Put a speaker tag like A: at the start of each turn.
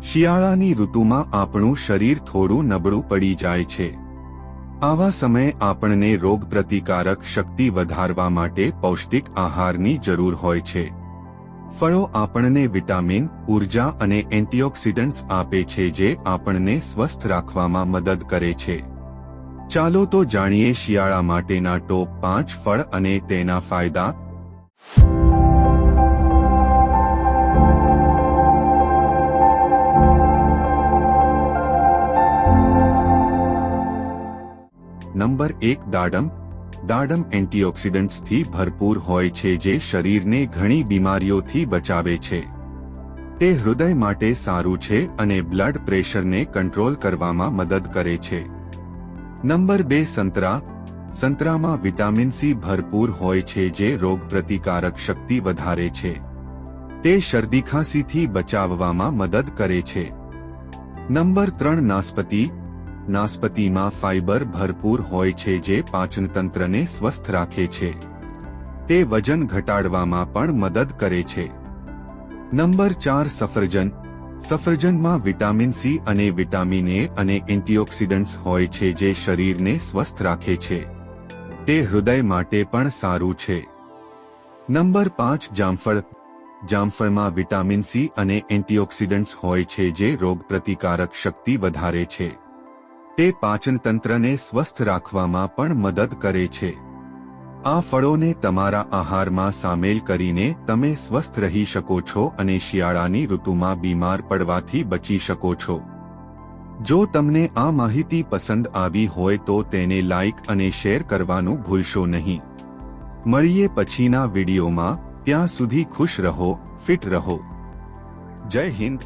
A: શિયાળાની ઋતુમાં આપણું શરીર થોડું નબળું પડી જાય છે. આવા સમયે આપણને રોગપ્રતિકારક શક્તિ વધારવા માટે પૌષ્ટિક આહારની જરૂર હોય છે. ફળો આપણને વિટામિન, ઉર્જા અને એન્ટીઓક્સિડન્ટ્સ આપે છે જે આપણને સ્વસ્થ રાખવામાં મદદ કરે છે. ચાલો તો જાણીએ શિયાળા માટેના ટોપ 5 ફળ અને તેના ફાયદા. નંબર 1 દાડમ. દાડમ એન્ટીઓક્સિડન્ટ્સથી ભરપૂર હોય છે જે શરીરને ઘણી બીમારીઓથી બચાવે છે. તે હૃદય માટે સારું છે અને બ્લડ પ્રેશરને કંટ્રોલ કરવામાં મદદ કરે છે. નંબર 2 સંતરા. સંતરામાં વિટામિન સી ભરપૂર હોય છે જે રોગપ્રતિકારક શક્તિ વધારે છે. તે શરદી ખાંસીથી બચાવવામાં મદદ કરે છે. નંબર 3 નાસપતિ. નાસપતિમાં ફાઇબર ભરપૂર હોય છે જે પાચનતંત્રને સ્વસ્થ રાખે છે. તે વજન ઘટાડવામાં પણ મદદ કરે છે. નંબર 4 સફરજન. સફરજનમાં વિટામિન સી અને વિટામિન એ અને એન્ટીઓક્સિડન્ટ્સ હોય છે જે શરીરને સ્વસ્થ રાખે છે. તે હૃદય માટે પણ સારું છે. નંબર 5 જામફળ. જામફળમાં વિટામિન સી અને એન્ટીઓક્સિડન્ટ્સ હોય છે જે રોગપ્રતિકારક શક્તિ વધારે છે. તે પાચનતંત્રને સ્વસ્થ રાખવામાં પણ મદદ કરે છે. આ ફળોને તમારા આહારમાં સામેલ કરીને તમે સ્વસ્થ રહી શકો છો અને શિયાળાની ઋતુમાં બીમાર પડવાથી બચી શકો છો. જો તમને આ માહિતી પસંદ આવી હોય તો તેને લાઇક અને શેર કરવાનું ભૂલશો નહીં. મળીએ પછીના વિડીયોમાં. ત્યાં સુધી ખુશ રહો, ફિટ રહો. જય હિન્દ.